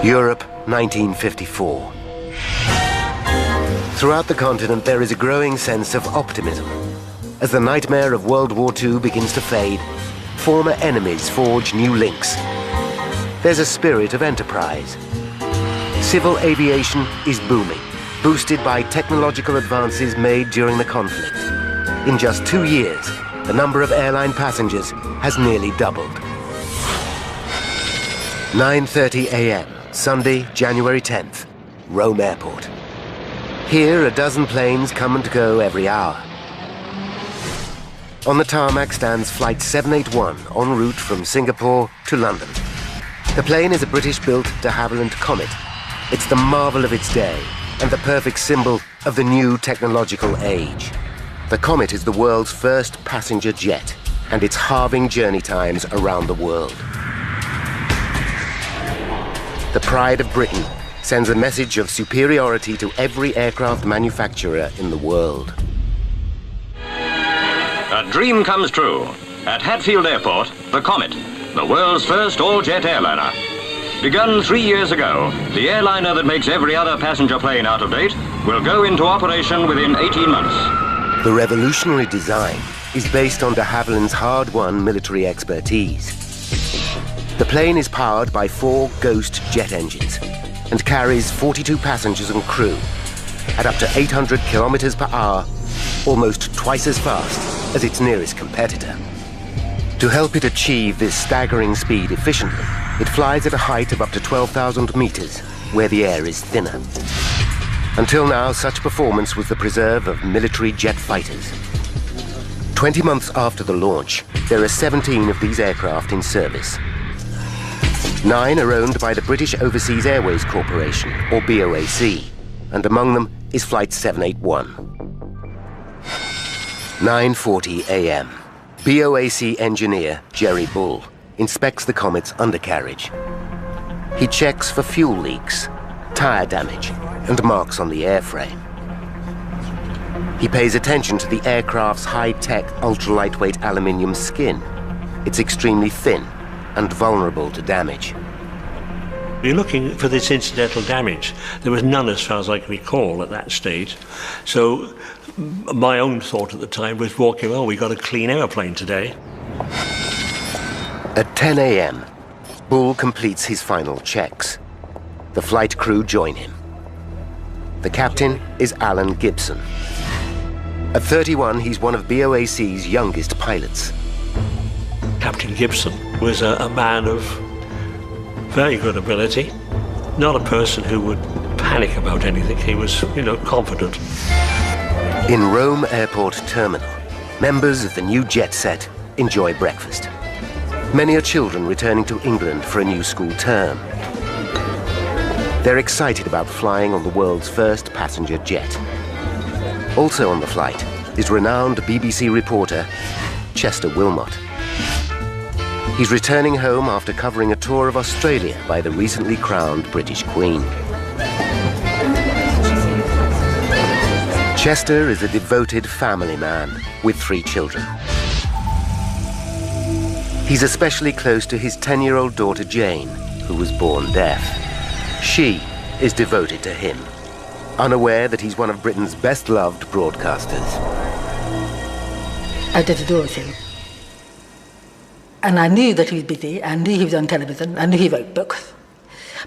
Europe, 1954. Throughout the continent, there is a growing sense of optimism. As the nightmare of World War II begins to fade, former enemies forge new links. There's a spirit of enterprise. Civil aviation is booming, boosted by technological advances made during the conflict. In just 2 years, the number of airline passengers has nearly doubled. 9:30 a.m., Sunday, January 10th, Rome Airport. Here, a dozen planes come and go every hour. On the tarmac stands Flight 781 en route from Singapore to London. The plane is a British-built de Havilland Comet. It's the marvel of its day and the perfect symbol of the new technological age. The Comet is the world's first passenger jet, and it's halving journey times around the world. The pride of Britain sends a message of superiority to every aircraft manufacturer in the world. A dream comes true. At Hatfield Airport, the Comet, the world's first all-jet airliner. Begun 3 years ago, the airliner that makes every other passenger plane out of date will go into operation within 18 months. The revolutionary design is based on de Havilland's hard-won military expertise. The plane is powered by 4 Ghost jet engines and carries 42 passengers and crew at up to 800 kilometers per hour, almost twice as fast as its nearest competitor. To help it achieve this staggering speed efficiently, it flies at a height of up to 12,000 meters, where the air is thinner. Until now, such performance was the preserve of military jet fighters. 20 months after the launch, there are 17 of these aircraft in service. 9 are owned by the British Overseas Airways Corporation, or BOAC, and among them is Flight 781. 9:40 a.m. BOAC engineer Jerry Bull inspects the Comet's undercarriage. He checks for fuel leaks, tire damage, and marks on the airframe. He pays attention to the aircraft's high-tech, ultra-lightweight aluminium skin. It's extremely thin and vulnerable to damage. You're looking for this incidental damage. There was none as far as I can recall at that stage. So my own thought at the time was walking, well, we got a clean airplane today. At 10 a.m., Bull completes his final checks. The flight crew join him. The captain is Alan Gibson. At 31, he's one of BOAC's youngest pilots. Captain Gibson was a man of very good ability, not a person who would panic about anything. He was, confident. In Rome Airport Terminal, members of the new jet set enjoy breakfast. Many are children returning to England for a new school term. They're excited about flying on the world's first passenger jet. Also on the flight is renowned BBC reporter Chester Wilmot. He's returning home after covering a tour of Australia by the recently crowned British Queen. Chester is a devoted family man with 3 children. He's especially close to his 10-year-old daughter Jane, who was born deaf. She is devoted to him, unaware that he's one of Britain's best-loved broadcasters. I did adore him. And I knew that he was busy, I knew he was on television, I knew he wrote books.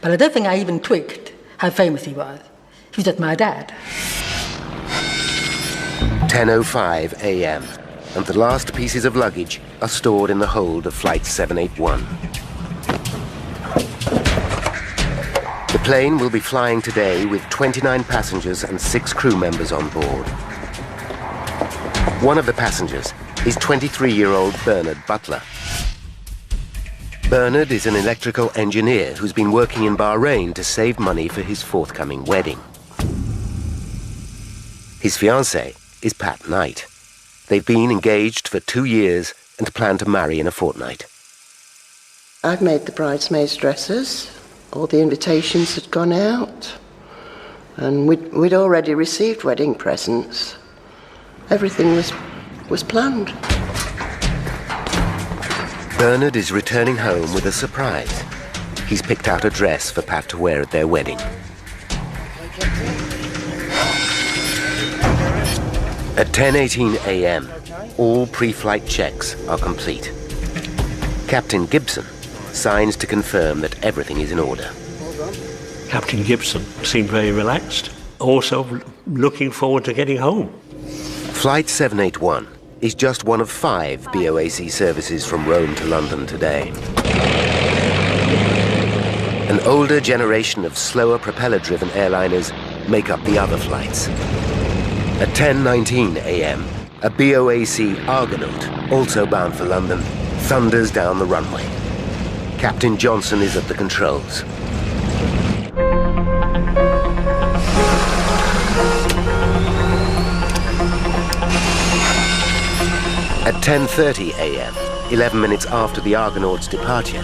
But I don't think I even twigged how famous he was. He was just my dad. 10:05 a.m. and the last pieces of luggage are stored in the hold of Flight 781. The plane will be flying today with 29 passengers and 6 crew members on board. One of the passengers is 23-year-old Bernard Butler. Bernard is an electrical engineer who's been working in Bahrain to save money for his forthcoming wedding. His fiancée is Pat Knight. They've been engaged for 2 years and plan to marry in a fortnight. I've made the bridesmaids' dresses. All the invitations had gone out. And we'd already received wedding presents. Everything was planned. Bernard is returning home with a surprise. He's picked out a dress for Pat to wear at their wedding. At 10:18 a.m., all pre-flight checks are complete. Captain Gibson signs to confirm that everything is in order. Captain Gibson seemed very relaxed, also looking forward to getting home. Flight 781 is just one of 5 BOAC services from Rome to London today. An older generation of slower propeller-driven airliners make up the other flights. At 10:19 a.m., a BOAC Argonaut, also bound for London, thunders down the runway. Captain Johnson is at the controls. At 10:30 a.m., 11 minutes after the Argonaut's departure,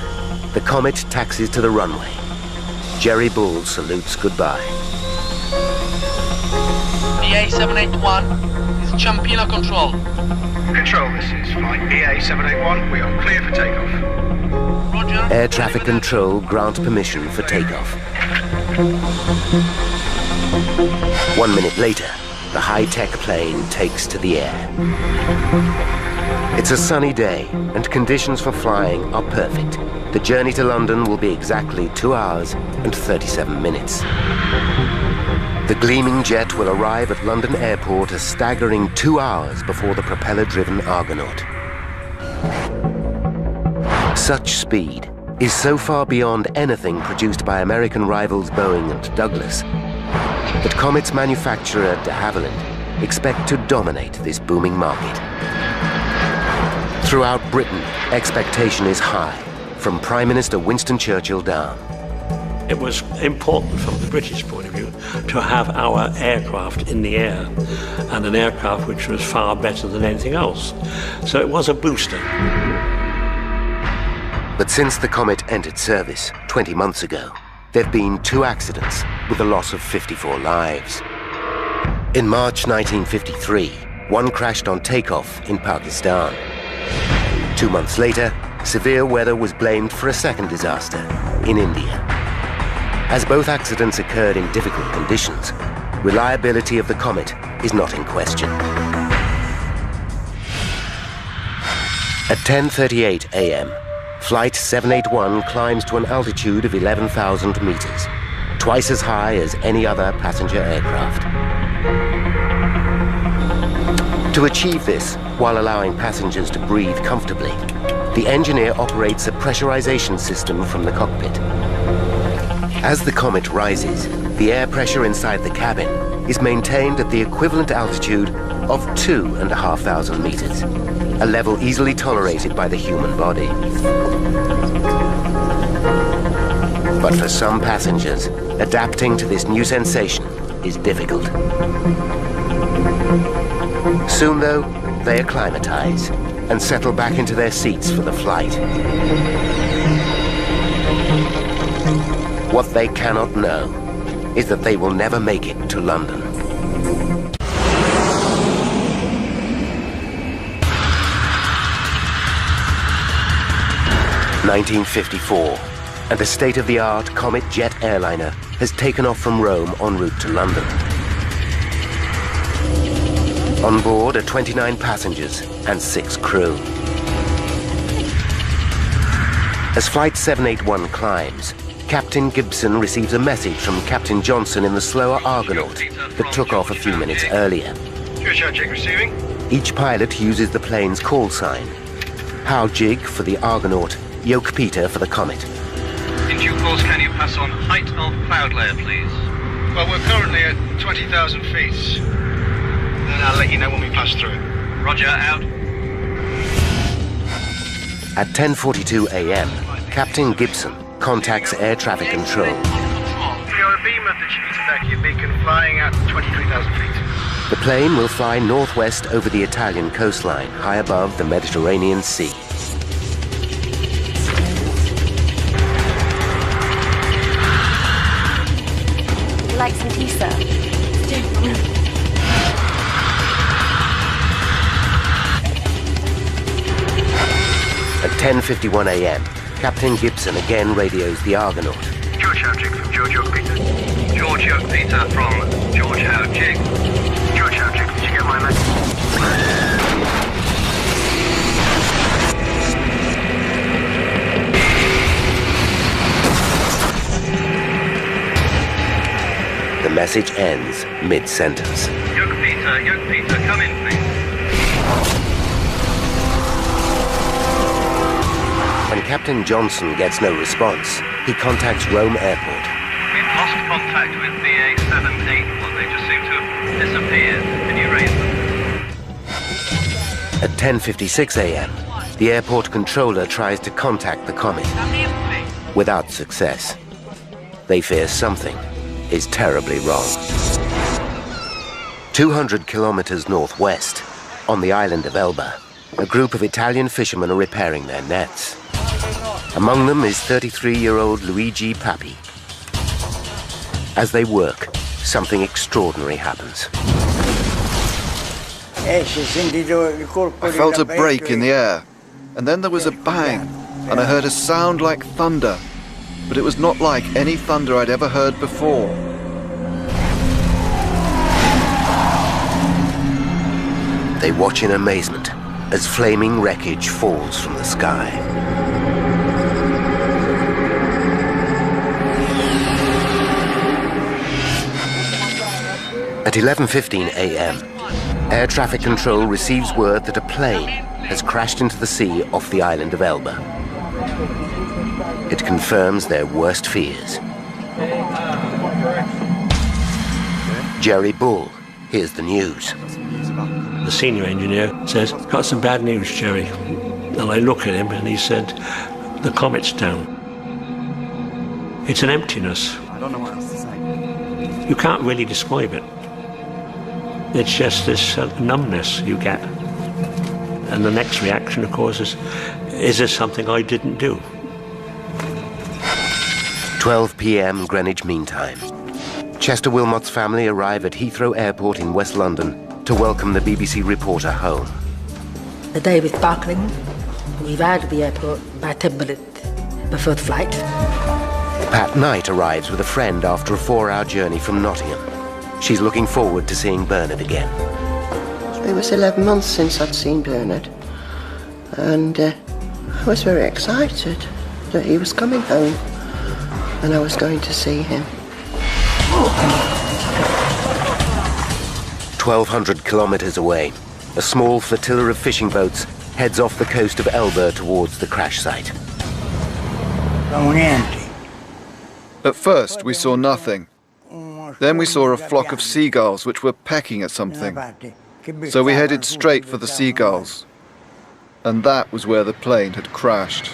the Comet taxis to the runway. Jerry Bull salutes goodbye. BA 781, this is Ciampino Control. Control, this is flight BA 781. We are clear for takeoff. Roger. Air traffic control grant permission for takeoff. 1 minute later, the high-tech plane takes to the air. It's a sunny day, and conditions for flying are perfect. The journey to London will be exactly 2 hours and 37 minutes. The gleaming jet will arrive at London Airport a staggering 2 hours before the propeller-driven Argonaut. Such speed is so far beyond anything produced by American rivals Boeing and Douglas that Comet's manufacturer de Havilland expect to dominate this booming market. Throughout Britain, expectation is high, from Prime Minister Winston Churchill down. It was important from the British point of view to have our aircraft in the air, and an aircraft which was far better than anything else. So it was a booster. But since the Comet entered service 20 months ago, there have been 2 accidents with the loss of 54 lives. In March 1953, one crashed on takeoff in Pakistan. 2 months later, severe weather was blamed for a second disaster in India. As both accidents occurred in difficult conditions, reliability of the Comet is not in question. At 10:38 a.m., Flight 781 climbs to an altitude of 11,000 meters, twice as high as any other passenger aircraft. To achieve this, while allowing passengers to breathe comfortably, the engineer operates a pressurization system from the cockpit. As the Comet rises, the air pressure inside the cabin is maintained at the equivalent altitude of 2,500 meters, a level easily tolerated by the human body. But for some passengers, adapting to this new sensation is difficult. Soon, though, they acclimatize and settle back into their seats for the flight. What they cannot know is that they will never make it to London. (1954), and a state-of-the-art Comet jet airliner has taken off from Rome en route to London. On board are 29 passengers and 6 crew. As Flight 781 climbs, Captain Gibson receives a message from Captain Johnson in the slower Argonaut that took off a few minutes earlier. Check receiving. Each pilot uses the plane's call sign. How Jig for the Argonaut, Yoke Peter for the Comet. In due course, can you pass on height of cloud layer, please? Well, we're currently at 20,000 feet. Then I'll let you know when we pass through. Roger, out. At 10:42 a.m., Captain Gibson contacts air traffic control. You're a beam of the Civitavecchia beacon flying at 23,000 feet. The plane will fly northwest over the Italian coastline, high above the Mediterranean Sea. Like some tea, sir? At 10:51 a.m., Captain Gibson again radios the Argonaut. George Howard Jig from George York Peter. George York Peter from George Howard Jig. George Howard Jig, did you get my message? The message ends mid-sentence. York Peter, come in, please. When Captain Johnson gets no response, he contacts Rome Airport. We've lost contact with BA 781. They just seem to have disappeared. Can you raise them? At 10:56 a.m., the airport controller tries to contact the Comet. Without success. They fear something is terribly wrong. 200 kilometers northwest, on the island of Elba, a group of Italian fishermen are repairing their nets. Among them is 33-year-old Luigi Papi. As they work, something extraordinary happens. I felt a break in the air, and then there was a bang, and I heard a sound like thunder, but it was not like any thunder I'd ever heard before. They watch in amazement as flaming wreckage falls from the sky. At 11:15 a.m., air traffic control receives word that a plane has crashed into the sea off the island of Elba. It confirms their worst fears. Jerry Bull hears the news. The senior engineer says, "Got some bad news, Jerry." And I look at him and he said, "The Comet's down." It's an emptiness. I don't know what else to say. You can't really describe it. It's just this numbness you get. And the next reaction, of course, is this something I didn't do? 12 p.m. Greenwich Mean Time. Chester Wilmot's family arrive at Heathrow Airport in West London to welcome the BBC reporter home. The day was sparkling. We arrived at the airport about 10 minutes before the flight. Pat Knight arrives with a friend after a 4-hour journey from Nottingham. She's looking forward to seeing Bernard again. It was 11 months since I'd seen Bernard, and I was very excited that he was coming home and I was going to see him. 1,200 kilometers away, a small flotilla of fishing boats heads off the coast of Elba towards the crash site. At first, we saw nothing. Then we saw a flock of seagulls which were pecking at something. So we headed straight for the seagulls. And that was where the plane had crashed.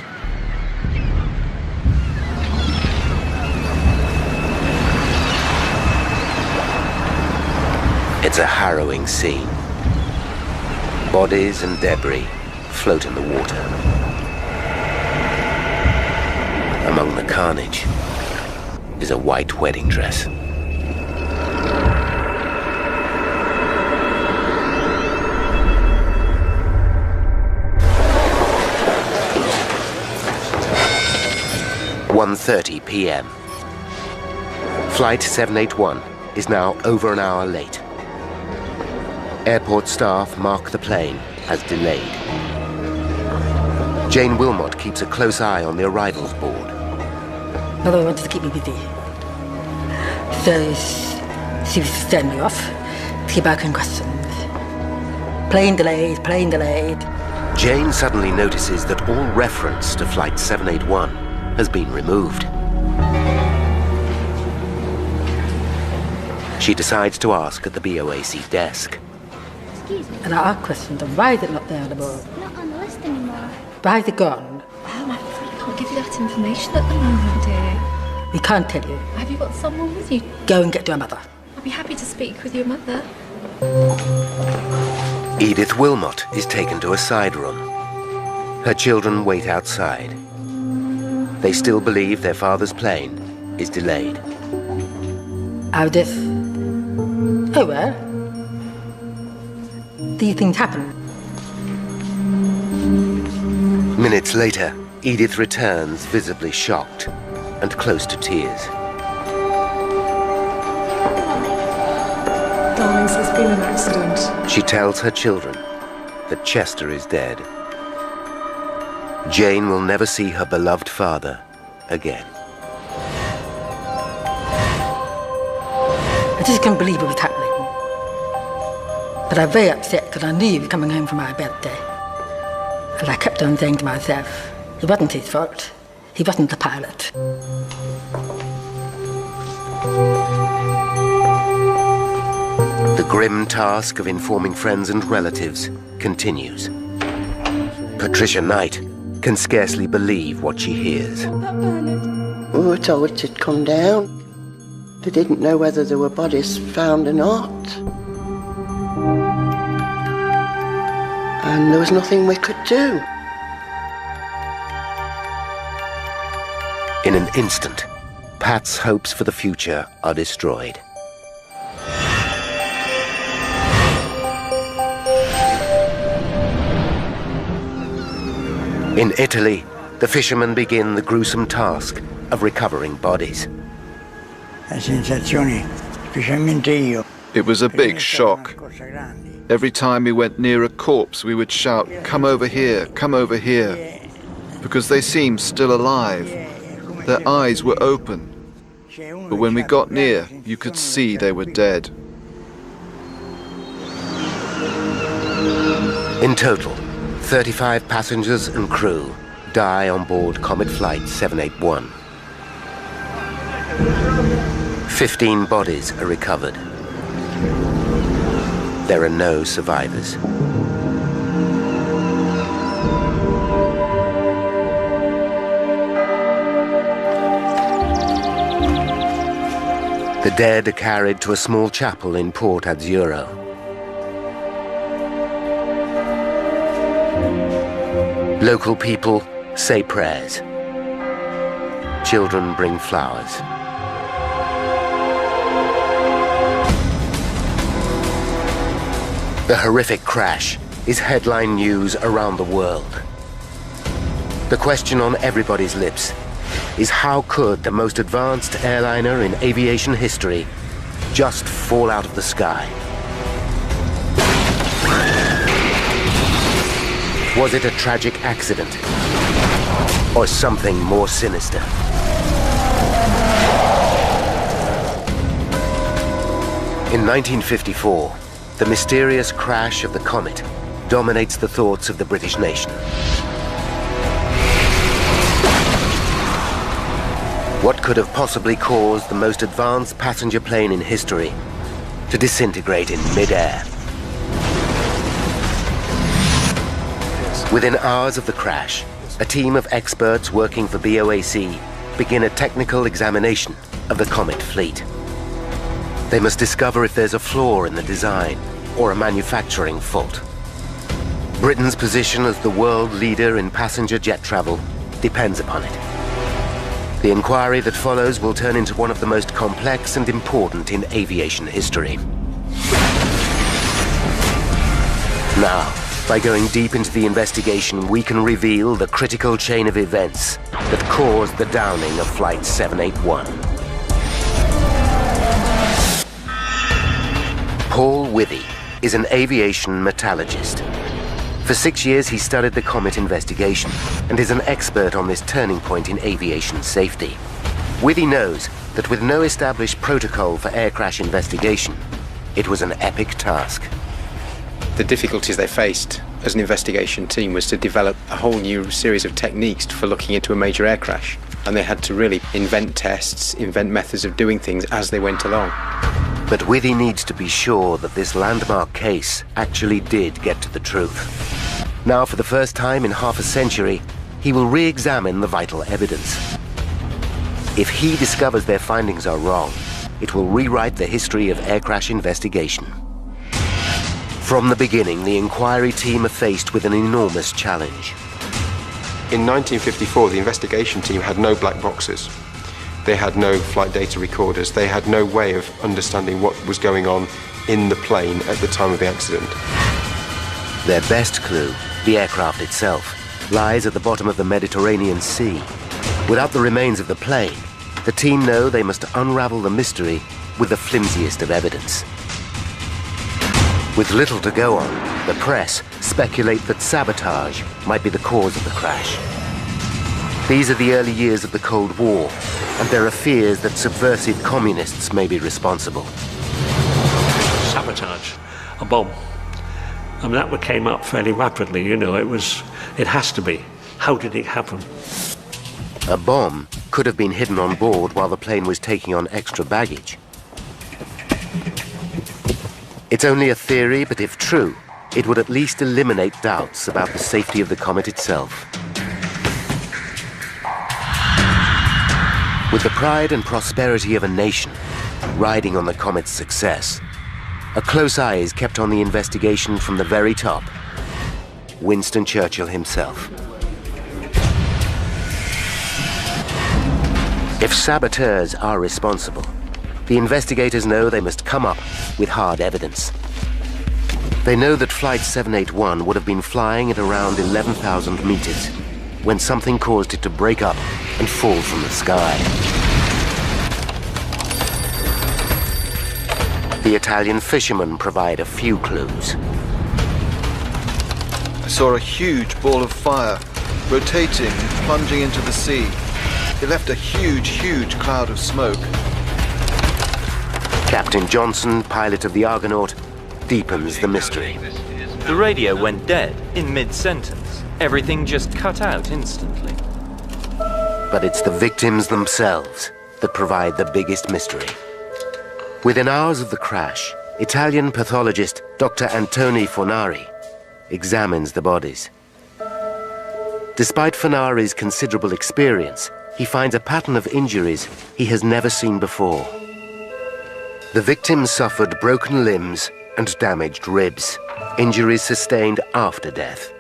It's a harrowing scene. Bodies and debris float in the water. Among the carnage is a white wedding dress. (1:30 p.m.) Flight 781 is now over an hour late. Airport staff mark the plane as delayed. Jane Wilmot keeps a close eye on the arrivals board. Mother wanted to keep me busy. So she was sending me off to keep asking questions. Plane delayed, plane delayed. Jane suddenly notices that all reference to Flight 781 has been removed. She decides to ask at the BOAC desk. Excuse me. And I asked questions of why is it not there on the board? It's not on the list anymore. Why is it gone? Oh, I'm afraid I can't give you that information at the moment, dear. We can't tell you. Have you got someone with you? Go and get your mother. I'll be happy to speak with your mother. Edith Wilmot is taken to a side room. Her children wait outside. They still believe their father's plane is delayed. How this? Oh, well. These things happen. Minutes later, Edith returns visibly shocked and close to tears. Darlings, there's been an accident. She tells her children that Chester is dead. Jane will never see her beloved father again. I just couldn't believe it was happening. But I was very upset because I knew he was coming home for my birthday. And I kept on saying to myself, it wasn't his fault. He wasn't the pilot. The grim task of informing friends and relatives continues. Patricia Knight can scarcely believe what she hears. We were told it had come down. They didn't know whether there were bodies found or not. And there was nothing we could do. In an instant, Pat's hopes for the future are destroyed. In Italy, the fishermen begin the gruesome task of recovering bodies. It was a big shock. Every time we went near a corpse, we would shout, "Come over here, come over here," because they seemed still alive. Their eyes were open. But when we got near, you could see they were dead. In total, 35 passengers and crew die on board Comet Flight 781. 15 bodies are recovered. There are no survivors. The dead are carried to a small chapel in Port Azzurro. Local people say prayers. Children bring flowers. The horrific crash is headline news around the world. The question on everybody's lips is how could the most advanced airliner in aviation history just fall out of the sky? Was it a tragic accident or something more sinister? In 1954, the mysterious crash of the Comet dominates the thoughts of the British nation. What could have possibly caused the most advanced passenger plane in history to disintegrate in mid-air? Within hours of the crash, a team of experts working for BOAC begin a technical examination of the Comet fleet. They must discover if there's a flaw in the design or a manufacturing fault. Britain's position as the world leader in passenger jet travel depends upon it. The inquiry that follows will turn into one of the most complex and important in aviation history. Now, by going deep into the investigation, we can reveal the critical chain of events that caused the downing of Flight 781. Paul Withy is an aviation metallurgist. For 6 years, he studied the Comet investigation and is an expert on this turning point in aviation safety. Withy knows that with no established protocol for air crash investigation, it was an epic task. The difficulties they faced as an investigation team was to develop a whole new series of techniques for looking into a major air crash. And they had to really invent tests, invent methods of doing things as they went along. But Withy needs to be sure that this landmark case actually did get to the truth. Now, for the first time in half a century, he will re-examine the vital evidence. If he discovers their findings are wrong, it will rewrite the history of air crash investigation. From the beginning, the inquiry team are faced with an enormous challenge. In 1954, the investigation team had no black boxes. They had no flight data recorders. They had no way of understanding what was going on in the plane at the time of the accident. Their best clue, the aircraft itself, lies at the bottom of the Mediterranean Sea. Without the remains of the plane, the team know they must unravel the mystery with the flimsiest of evidence. With little to go on, the press speculate that sabotage might be the cause of the crash. These are the early years of the Cold War, and there are fears that subversive communists may be responsible. Sabotage, a bomb. I mean, that came up fairly rapidly, you know, it has to be. How did it happen? A bomb could have been hidden on board while the plane was taking on extra baggage. It's only a theory, but if true, it would at least eliminate doubts about the safety of the Comet itself. With the pride and prosperity of a nation riding on the Comet's success, a close eye is kept on the investigation from the very top. Winston Churchill himself. If saboteurs are responsible, the investigators know they must come up with hard evidence. They know that Flight 781 would have been flying at around 11,000 meters when something caused it to break up and fall from the sky. The Italian fishermen provide a few clues. I saw a huge ball of fire rotating and plunging into the sea. It left a huge cloud of smoke. Captain Johnson, pilot of the Argonaut, deepens the mystery. The radio went dead in mid-sentence. Everything just cut out instantly. But it's the victims themselves that provide the biggest mystery. Within hours of the crash, Italian pathologist Dr. Antoni Fornari examines the bodies. Despite Fornari's considerable experience, he finds a pattern of injuries he has never seen before. The victims suffered broken limbs and damaged ribs, injuries sustained after death.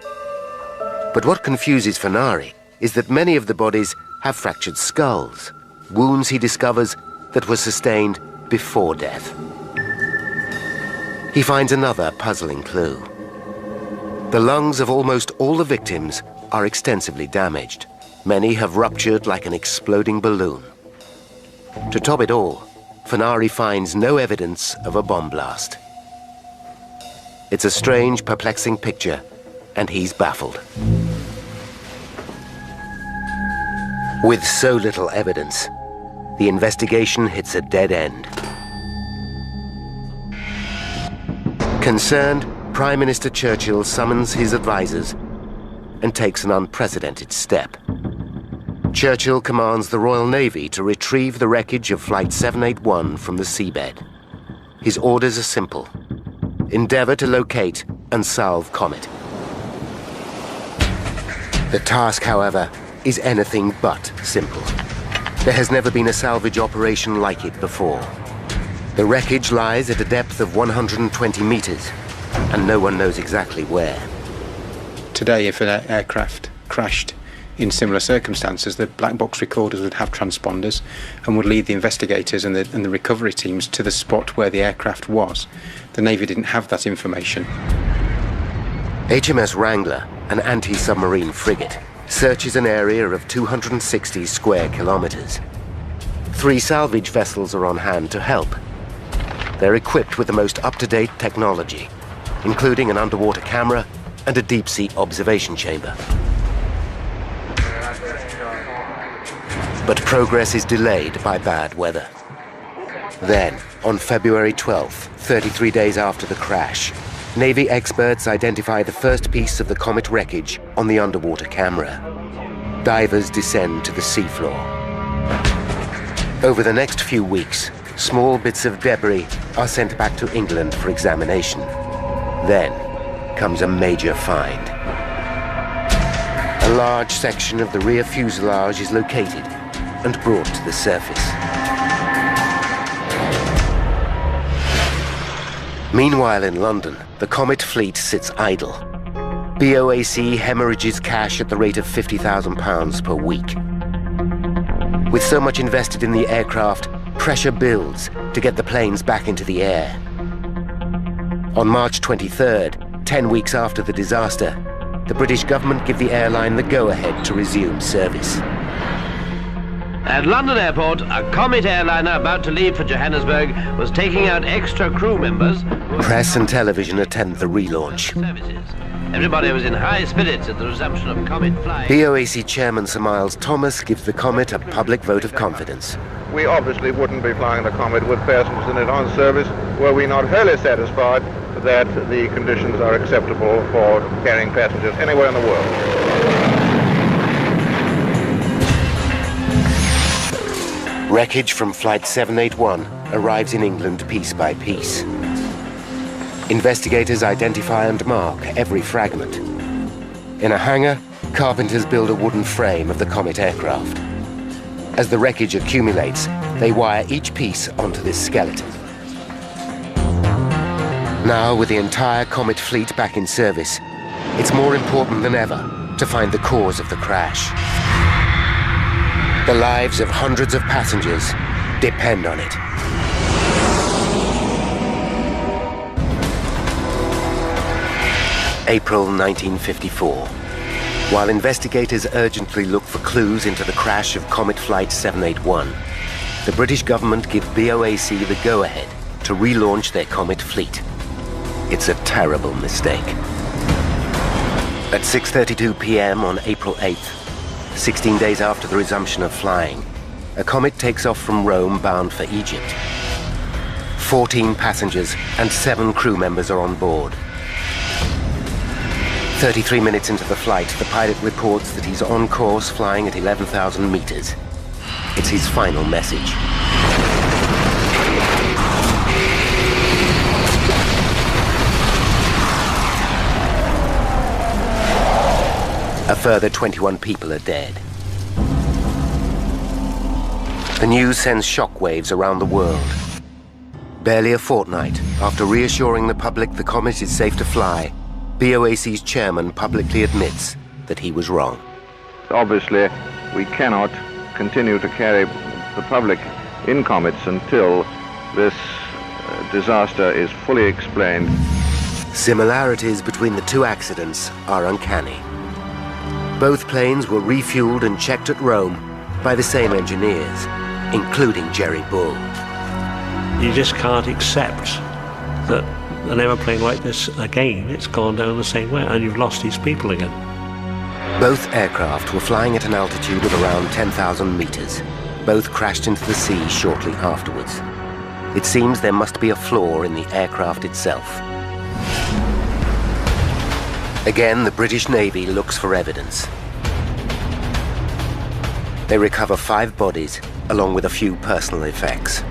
But what confuses Fornari is that many of the bodies have fractured skulls, wounds he discovers that were sustained before death. He finds another puzzling clue. The lungs of almost all the victims are extensively damaged. Many have ruptured like an exploding balloon. To top it all, Fornari finds no evidence of a bomb blast. It's a strange, perplexing picture, and he's baffled. With so little evidence, the investigation hits a dead end. Concerned, Prime Minister Churchill summons his advisors and takes an unprecedented step. Churchill commands the Royal Navy to retrieve the wreckage of Flight 781 from the seabed. His orders are simple: endeavor to locate and salve Comet. The task, however, is anything but simple. There has never been a salvage operation like it before. The wreckage lies at a depth of 120 meters, and no one knows exactly where. Today, if an aircraft crashed in similar circumstances, the black box recorders would have transponders and would lead the investigators and the recovery teams to the spot where the aircraft was. The Navy didn't have that information. HMS Wrangler, an anti-submarine frigate, searches an area of 260 square kilometers. 3 salvage vessels are on hand to help. They're equipped with the most up-to-date technology, including an underwater camera and a deep-sea observation chamber. But progress is delayed by bad weather. Then, on February 12th, 33 days after the crash, Navy experts identify the first piece of the Comet wreckage on the underwater camera. Divers descend to the seafloor. Over the next few weeks, small bits of debris are sent back to England for examination. Then comes a major find. A large section of the rear fuselage is located and brought to the surface. Meanwhile in London, the Comet fleet sits idle. BOAC hemorrhages cash at the rate of £50,000 per week. With so much invested in the aircraft, pressure builds to get the planes back into the air. On March 23rd, 10 weeks after the disaster, the British government give the airline the go-ahead to resume service. At London Airport, a Comet airliner about to leave for Johannesburg was taking out extra crew members. Press and television attend the relaunch. Everybody was in high spirits at the resumption of Comet flight. BOAC Chairman Sir Miles Thomas gives the Comet a public vote of confidence. We obviously wouldn't be flying the Comet with passengers in it on service were we not wholly satisfied that the conditions are acceptable for carrying passengers anywhere in the world. Wreckage from Flight 781 arrives in England piece by piece. Investigators identify and mark every fragment. In a hangar, carpenters build a wooden frame of the Comet aircraft. As the wreckage accumulates, they wire each piece onto this skeleton. Now, with the entire Comet fleet back in service, it's more important than ever to find the cause of the crash. The lives of hundreds of passengers depend on it. April 1954. While investigators urgently look for clues into the crash of Comet Flight 781, the British government give BOAC the go-ahead to relaunch their Comet fleet. It's a terrible mistake. At 6:32 p.m. on April 8th, 16 days after the resumption of flying, a Comet takes off from Rome bound for Egypt. 14 passengers and 7 crew members are on board. 33 minutes into the flight, the pilot reports that he's on course flying at 11,000 meters. It's his final message. A further 21 people are dead. The news sends shockwaves around the world. Barely a fortnight after reassuring the public the Comet is safe to fly, BOAC's chairman publicly admits that he was wrong. Obviously, we cannot continue to carry the public in Comets until this disaster is fully explained. Similarities between the two accidents are uncanny. Both planes were refueled and checked at Rome by the same engineers, including Jerry Bull. You just can't accept that an aeroplane like this, again, it's gone down the same way, and you've lost these people again. Both aircraft were flying at an altitude of around 10,000 meters. Both crashed into the sea shortly afterwards. It seems there must be a flaw in the aircraft itself. Again, the British Navy looks for evidence. They recover 5 bodies, along with a few personal effects.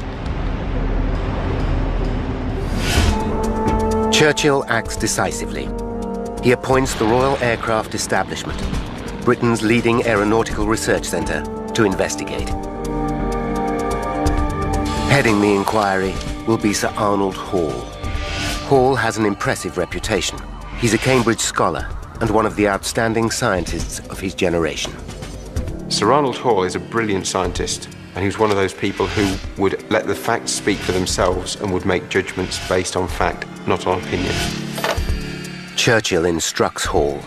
Churchill acts decisively. He appoints the Royal Aircraft Establishment, Britain's leading aeronautical research centre, to investigate. Heading the inquiry will be Sir Arnold Hall. Hall has an impressive reputation. He's a Cambridge scholar and one of the outstanding scientists of his generation. Sir Arnold Hall is a brilliant scientist, and he was one of those people who would let the facts speak for themselves and would make judgments based on fact, not on opinion. Churchill instructs Hall.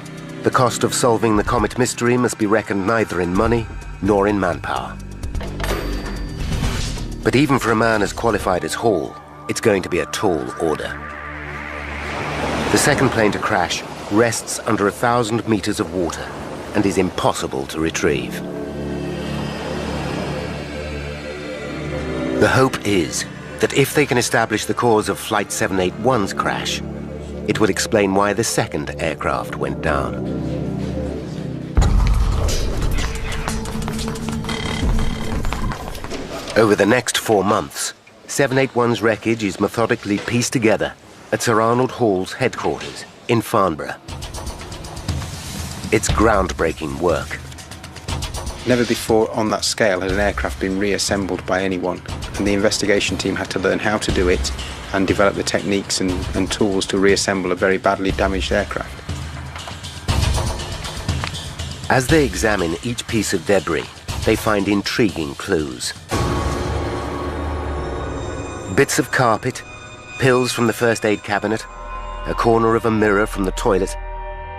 The cost of solving the Comet mystery must be reckoned neither in money nor in manpower. But even for a man as qualified as Hall, it's going to be a tall order. The second plane to crash rests under 1,000 meters of water and is impossible to retrieve. The hope is that if they can establish the cause of Flight 781's crash, it will explain why the second aircraft went down. Over the next 4 months, 781's wreckage is methodically pieced together at Sir Arnold Hall's headquarters in Farnborough. It's groundbreaking work. Never before on that scale had an aircraft been reassembled by anyone, and the investigation team had to learn how to do it and develop the techniques and tools to reassemble a very badly damaged aircraft. As they examine each piece of debris, they find intriguing clues. Bits of carpet, pills from the first aid cabinet, a corner of a mirror from the toilet,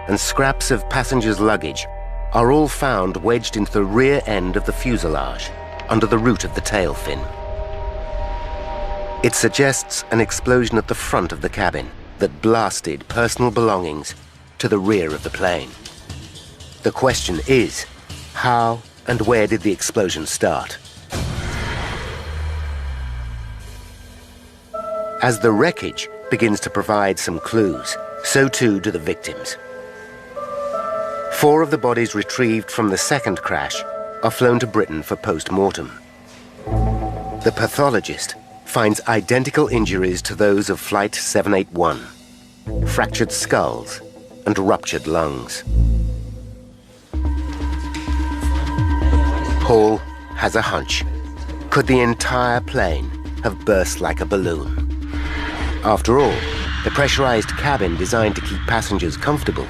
and scraps of passengers' luggage are all found wedged into the rear end of the fuselage, under the root of the tail fin. It suggests an explosion at the front of the cabin that blasted personal belongings to the rear of the plane. The question is, how and where did the explosion start? As the wreckage begins to provide some clues, so too do the victims. 4 of the bodies retrieved from the second crash are flown to Britain for post-mortem. The pathologist finds identical injuries to those of Flight 781, fractured skulls and ruptured lungs. Hall has a hunch. Could the entire plane have burst like a balloon? After all, the pressurized cabin designed to keep passengers comfortable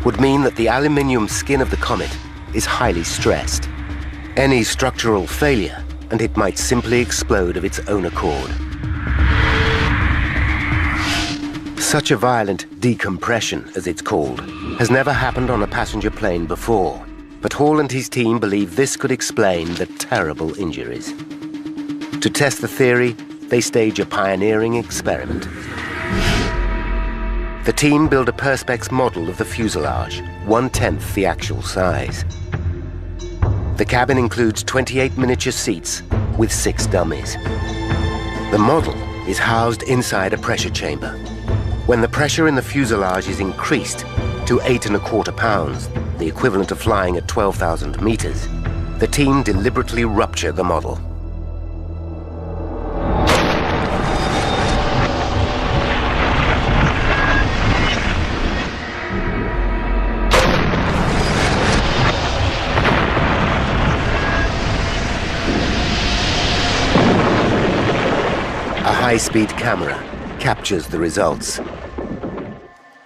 would mean that the aluminium skin of the Comet is highly stressed. Any structural failure, and it might simply explode of its own accord. Such a violent decompression, as it's called, has never happened on a passenger plane before, but Hall and his team believe this could explain the terrible injuries. To test the theory, they stage a pioneering experiment. The team build a Perspex model of the fuselage, 1/10 the actual size. The cabin includes 28 miniature seats with 6 dummies. The model is housed inside a pressure chamber. When the pressure in the fuselage is increased to 8¼ pounds, the equivalent of flying at 12,000 meters, the team deliberately rupture the model. A high-speed camera captures the results.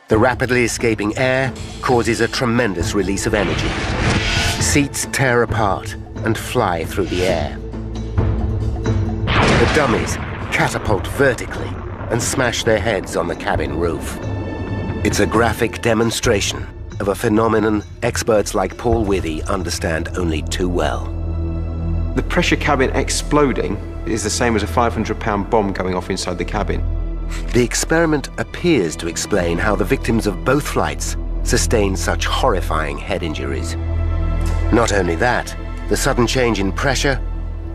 The rapidly escaping air causes a tremendous release of energy. Seats tear apart and fly through the air. The dummies catapult vertically and smash their heads on the cabin roof. It's a graphic demonstration of a phenomenon experts like Paul Withy understand only too well. The pressure cabin exploding is the same as a 500-pound bomb going off inside the cabin. The experiment appears to explain how the victims of both flights sustained such horrifying head injuries. Not only that, the sudden change in pressure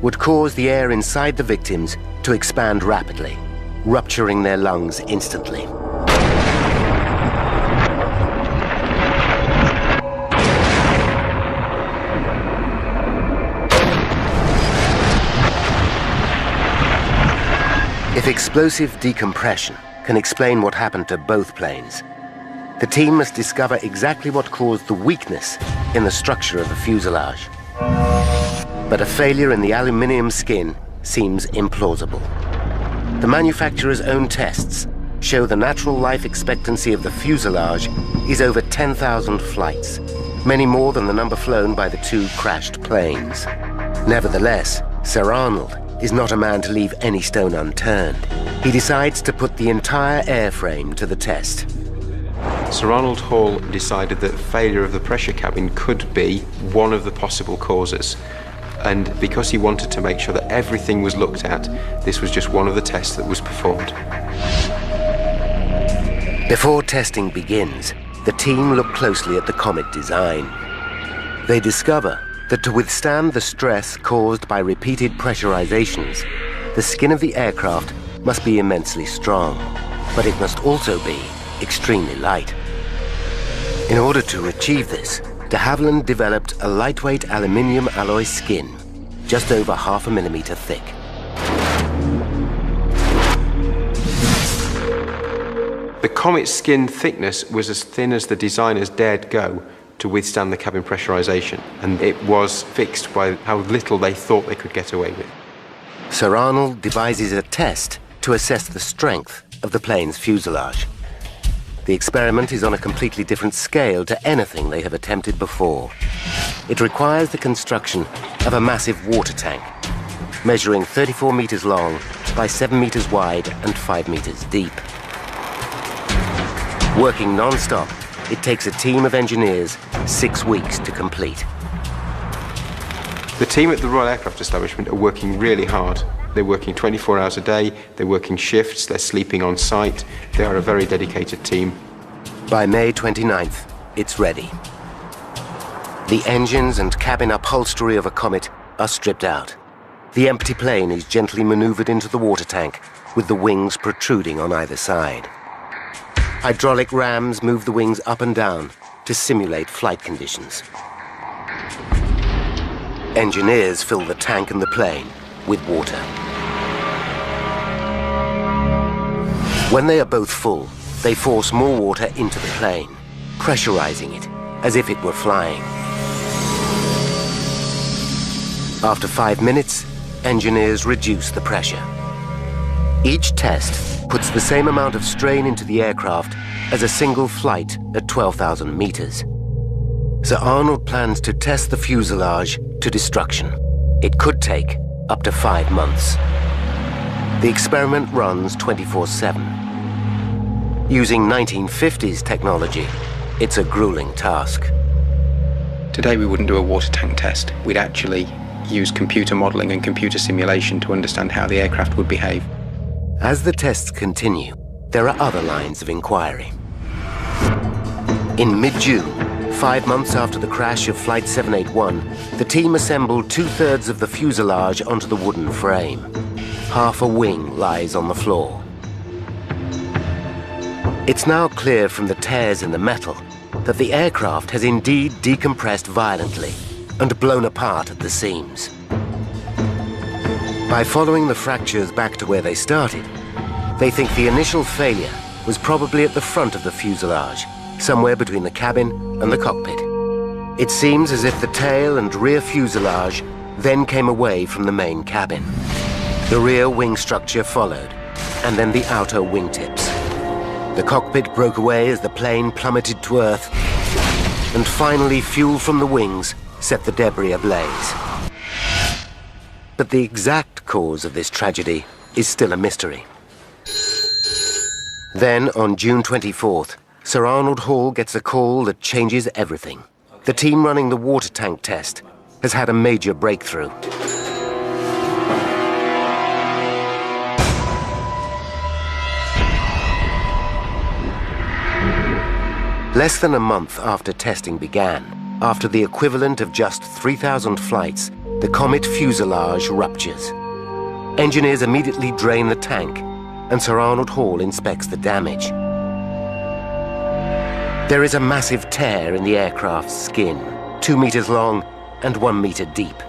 would cause the air inside the victims to expand rapidly, rupturing their lungs instantly. If explosive decompression can explain what happened to both planes, the team must discover exactly what caused the weakness in the structure of the fuselage. But a failure in the aluminium skin seems implausible. The manufacturer's own tests show the natural life expectancy of the fuselage is over 10,000 flights, many more than the number flown by the 2 crashed planes. Nevertheless, Sir Arnold is not a man to leave any stone unturned. He decides to put the entire airframe to the test. Sir Arnold Hall decided that failure of the pressure cabin could be one of the possible causes. And because he wanted to make sure that everything was looked at, this was just one of the tests that was performed. Before testing begins, the team look closely at the Comet design. They discover that to withstand the stress caused by repeated pressurizations, the skin of the aircraft must be immensely strong, but it must also be extremely light. In order to achieve this, de Havilland developed a lightweight aluminium alloy skin, just over 0.5 millimeter thick. The Comet's skin thickness was as thin as the designers dared go to withstand the cabin pressurization, and it was fixed by how little they thought they could get away with. Sir Arnold devises a test to assess the strength of the plane's fuselage. The experiment is on a completely different scale to anything they have attempted before. It requires the construction of a massive water tank, measuring 34 meters long by 7 meters wide and 5 meters deep. Working non-stop, it takes a team of engineers 6 weeks to complete. The team at the Royal Aircraft Establishment are working really hard. They're working 24 hours a day, they're working shifts, they're sleeping on site. They are a very dedicated team. By May 29th, it's ready. The engines and cabin upholstery of a Comet are stripped out. The empty plane is gently maneuvered into the water tank, with the wings protruding on either side. Hydraulic rams move the wings up and down to simulate flight conditions. Engineers fill the tank and the plane with water. When they are both full, they force more water into the plane, pressurizing it as if it were flying. After 5 minutes, engineers reduce the pressure. Each test puts the same amount of strain into the aircraft as a single flight at 12,000 meters. Sir Arnold plans to test the fuselage to destruction. It could take up to 5 months. The experiment runs 24/7. Using 1950s technology, it's a grueling task. Today we wouldn't do a water tank test. We'd actually use computer modelling and computer simulation to understand how the aircraft would behave. As the tests continue, there are other lines of inquiry. In mid-June, 5 months after the crash of Flight 781, the team assembled 2/3 of the fuselage onto the wooden frame. Half a wing lies on the floor. It's now clear from the tears in the metal that the aircraft has indeed decompressed violently and blown apart at the seams. By following the fractures back to where they started, they think the initial failure was probably at the front of the fuselage, somewhere between the cabin and the cockpit. It seems as if the tail and rear fuselage then came away from the main cabin. The rear wing structure followed, and then the outer wingtips. The cockpit broke away as the plane plummeted to Earth, and finally fuel from the wings set the debris ablaze. But the exact cause of this tragedy is still a mystery. Then, on June 24th, Sir Arnold Hall gets a call that changes everything. The team running the water tank test has had a major breakthrough. Less than a month after testing began, after the equivalent of just 3,000 flights, the Comet fuselage ruptures. Engineers immediately drain the tank, and Sir Arnold Hall inspects the damage. There is a massive tear in the aircraft's skin, 2 meters long and 1 meter deep.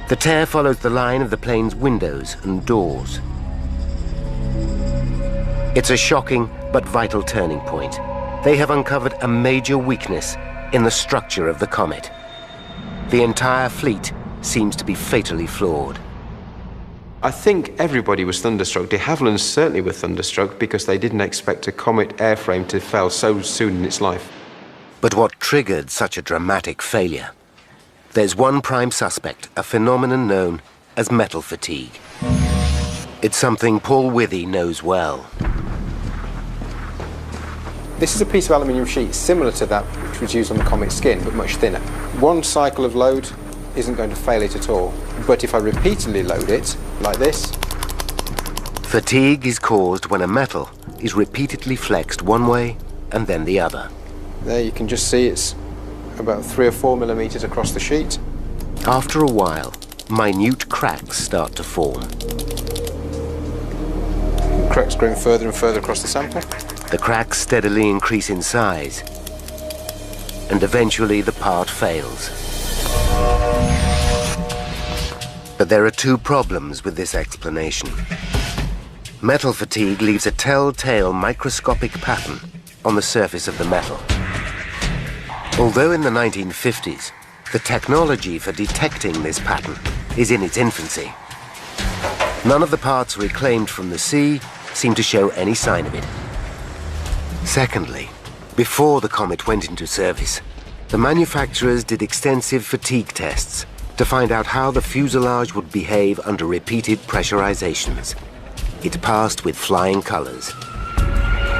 The tear follows the line of the plane's windows and doors. It's a shocking but vital turning point. They have uncovered a major weakness in the structure of the Comet. The entire fleet seems to be fatally flawed. I think everybody was thunderstruck. De Havilland certainly were thunderstruck because they didn't expect a Comet airframe to fail so soon in its life. But what triggered such a dramatic failure? There's one prime suspect, a phenomenon known as metal fatigue. It's something Paul Withy knows well. This is a piece of aluminium sheet similar to that which was used on the Comet skin, but much thinner. One cycle of load isn't going to fail it at all. But if I repeatedly load it, like this... Fatigue is caused when a metal is repeatedly flexed one way and then the other. There you can just see it's about 3 or 4 millimeters across the sheet. After a while, minute cracks start to form. Cracks growing further and further across the sample. The cracks steadily increase in size, and eventually the part fails. But there are 2 problems with this explanation. Metal fatigue leaves a telltale microscopic pattern on the surface of the metal. Although in the 1950s, the technology for detecting this pattern is in its infancy. None of the parts reclaimed from the sea seem to show any sign of it. Secondly, before the Comet went into service, the manufacturers did extensive fatigue tests to find out how the fuselage would behave under repeated pressurizations. It passed with flying colors.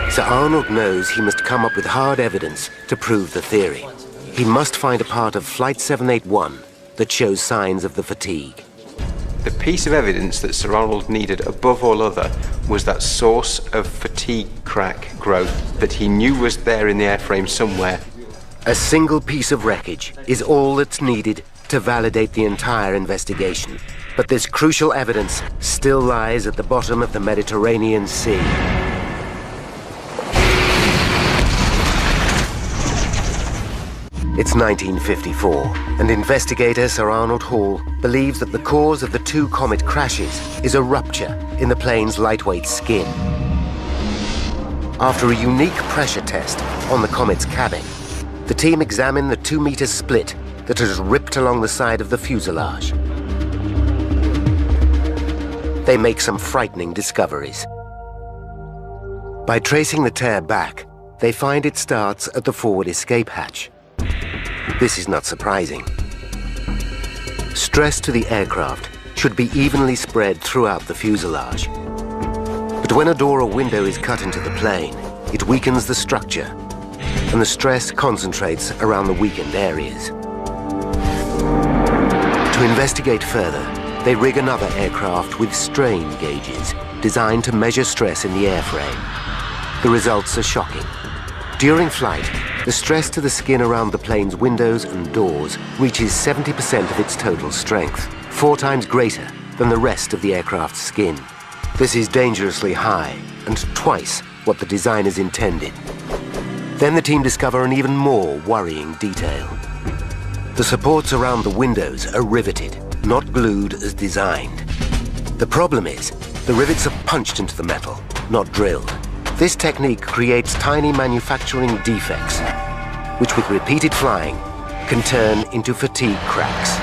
Sir Arnold knows he must come up with hard evidence to prove the theory. He must find a part of Flight 781 that shows signs of the fatigue. The piece of evidence that Sir Arnold needed above all other was that source of fatigue crack growth that he knew was there in the airframe somewhere. A single piece of wreckage is all that's needed to validate the entire investigation. But this crucial evidence still lies at the bottom of the Mediterranean Sea. It's 1954, and investigator Sir Arnold Hall believes that the cause of the two comet crashes is a rupture in the plane's lightweight skin. After a unique pressure test on the comet's cabin, the team examined the 2-meter split that has ripped along the side of the fuselage. They make some frightening discoveries. By tracing the tear back, they find it starts at the forward escape hatch. This is not surprising. Stress to the aircraft should be evenly spread throughout the fuselage. But when a door or window is cut into the plane, it weakens the structure, and the stress concentrates around the weakened areas. To investigate further, they rig another aircraft with strain gauges designed to measure stress in the airframe. The results are shocking. During flight, the stress to the skin around the plane's windows and doors reaches 70% of its total strength, 4 times greater than the rest of the aircraft's skin. This is dangerously high and twice what the designers intended. Then the team discover an even more worrying detail. The supports around the windows are riveted, not glued as designed. The problem is, the rivets are punched into the metal, not drilled. This technique creates tiny manufacturing defects, which with repeated flying can turn into fatigue cracks.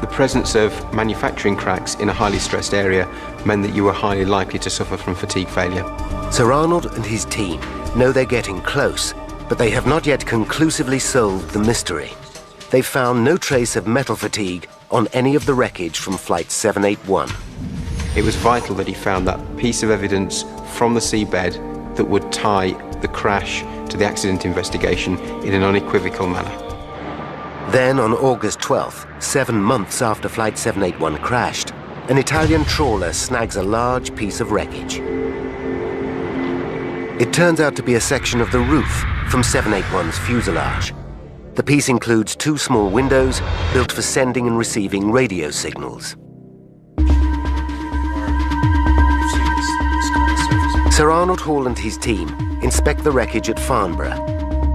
The presence of manufacturing cracks in a highly stressed area meant that you were highly likely to suffer from fatigue failure. Sir Arnold and his team know they're getting close, but they have not yet conclusively solved the mystery. They've found no trace of metal fatigue on any of the wreckage from Flight 781. It was vital that he found that piece of evidence from the seabed that would tie the crash to the accident investigation in an unequivocal manner. Then on August 12th, 7 months after Flight 781 crashed, an Italian trawler snags a large piece of wreckage. It turns out to be a section of the roof from 781's fuselage. The piece includes 2 small windows built for sending and receiving radio signals. Sir Arnold Hall and his team inspect the wreckage at Farnborough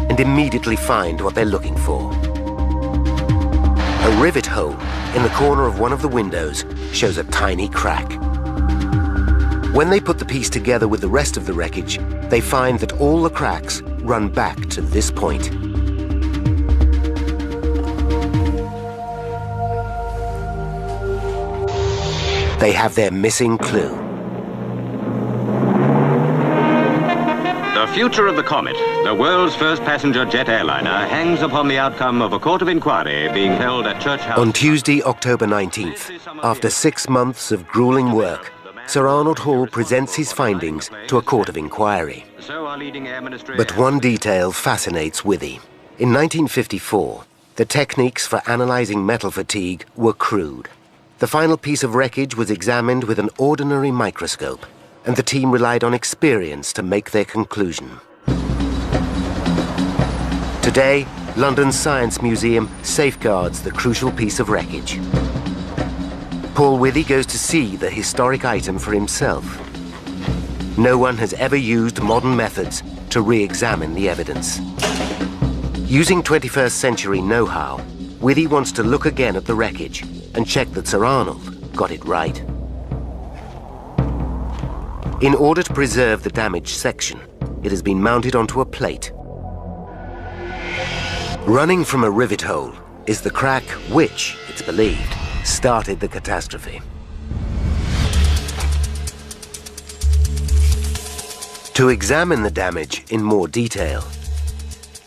and immediately find what they're looking for. A rivet hole in the corner of one of the windows shows a tiny crack. When they put the piece together with the rest of the wreckage, they find that all the cracks run back to this point. They have their missing clue. The future of the Comet, the world's first passenger jet airliner, hangs upon the outcome of a court of inquiry being held at Church House. On Tuesday, October 19th, after 6 months of grueling work, Sir Arnold Hall presents his findings to a court of inquiry. But one detail fascinates Withy. In 1954, the techniques for analyzing metal fatigue were crude. The final piece of wreckage was examined with an ordinary microscope, and the team relied on experience to make their conclusion. Today, London's Science Museum safeguards the crucial piece of wreckage. Paul Withy goes to see the historic item for himself. No one has ever used modern methods to re-examine the evidence. Using 21st century know-how, Withy wants to look again at the wreckage and check that Sir Arnold got it right. In order to preserve the damaged section, it has been mounted onto a plate. Running from a rivet hole is the crack which, it's believed, started the catastrophe. To examine the damage in more detail,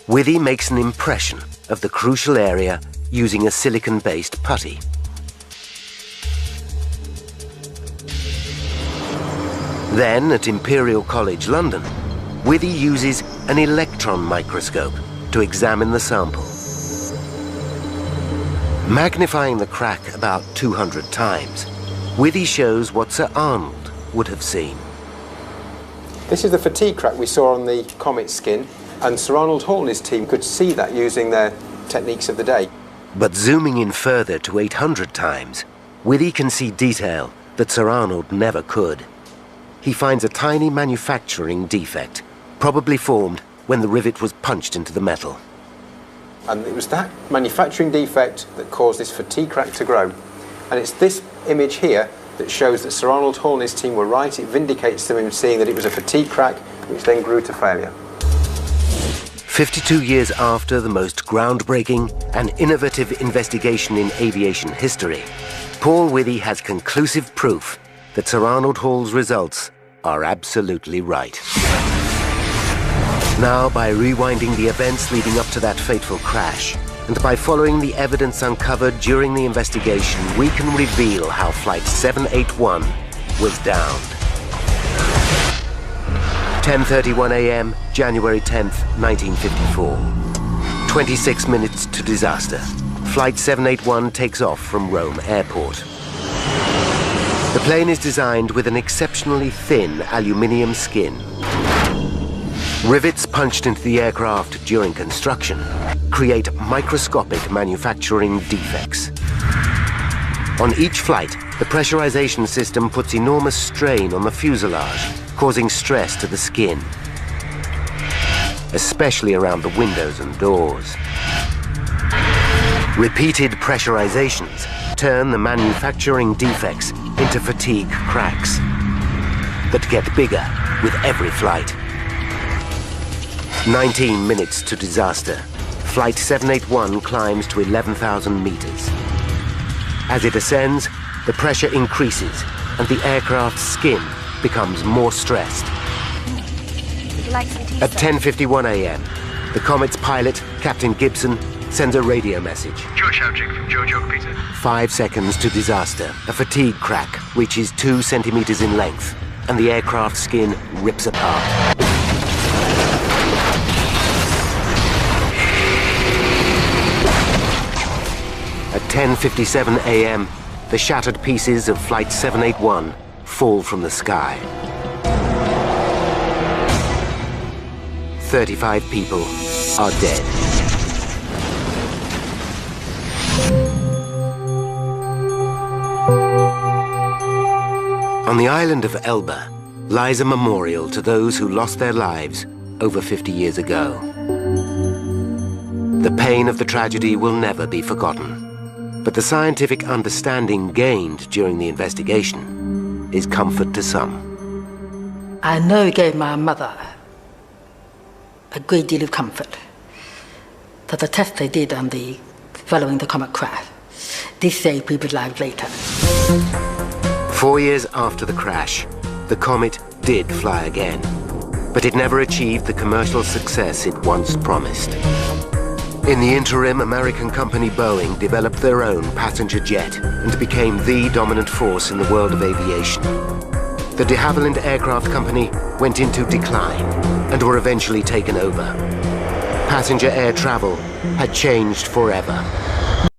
Withy makes an impression of the crucial area using a silicon-based putty. Then, at Imperial College London, Withy uses an electron microscope to examine the sample. Magnifying the crack about 200 times, Withy shows what Sir Arnold would have seen. This is the fatigue crack we saw on the Comet skin, and Sir Arnold Hall and his team could see that using their techniques of the day. But zooming in further to 800 times, Withy can see detail that Sir Arnold never could. He finds a tiny manufacturing defect, probably formed when the rivet was punched into the metal. And it was that manufacturing defect that caused this fatigue crack to grow. And it's this image here that shows that Sir Arnold Hall and his team were right. It vindicates them in seeing that it was a fatigue crack, which then grew to failure. 52 years after the most groundbreaking and innovative investigation in aviation history, Paul Withy has conclusive proof that Sir Arnold Hall's results are absolutely right. Now, by rewinding the events leading up to that fateful crash, and by following the evidence uncovered during the investigation, we can reveal how Flight 781 was downed. 10:31 a.m., January 10th, 1954. 26 minutes to disaster. Flight 781 takes off from Rome Airport. The plane is designed with an exceptionally thin aluminium skin. Rivets punched into the aircraft during construction create microscopic manufacturing defects. On each flight, the pressurization system puts enormous strain on the fuselage, causing stress to the skin, especially around the windows and doors. Repeated pressurizations turn the manufacturing defects into fatigue cracks that get bigger with every flight. 19 minutes to disaster. Flight 781 climbs to 11,000 meters. As it ascends, the pressure increases and the aircraft's skin becomes more stressed. At 10:51 a.m., the Comet's pilot, Captain Gibson, sends a radio message. George Eldrick from George York Peter. 5 seconds to disaster. A fatigue crack reaches 2 centimeters in length, and the aircraft skin rips apart. At 10:57 a.m., the shattered pieces of Flight 781 fall from the sky. 35 people are dead. On the island of Elba lies a memorial to those who lost their lives over 50 years ago. The pain of the tragedy will never be forgotten, but the scientific understanding gained during the investigation is comfort to some. I know it gave my mother a great deal of comfort that the test they did on the following the Comet crash did save people's lives later. 4 years after the crash, the Comet did fly again, but it never achieved the commercial success it once promised. In the interim, American company Boeing developed their own passenger jet and became the dominant force in the world of aviation. The de Havilland Aircraft Company went into decline and were eventually taken over. Passenger air travel had changed forever.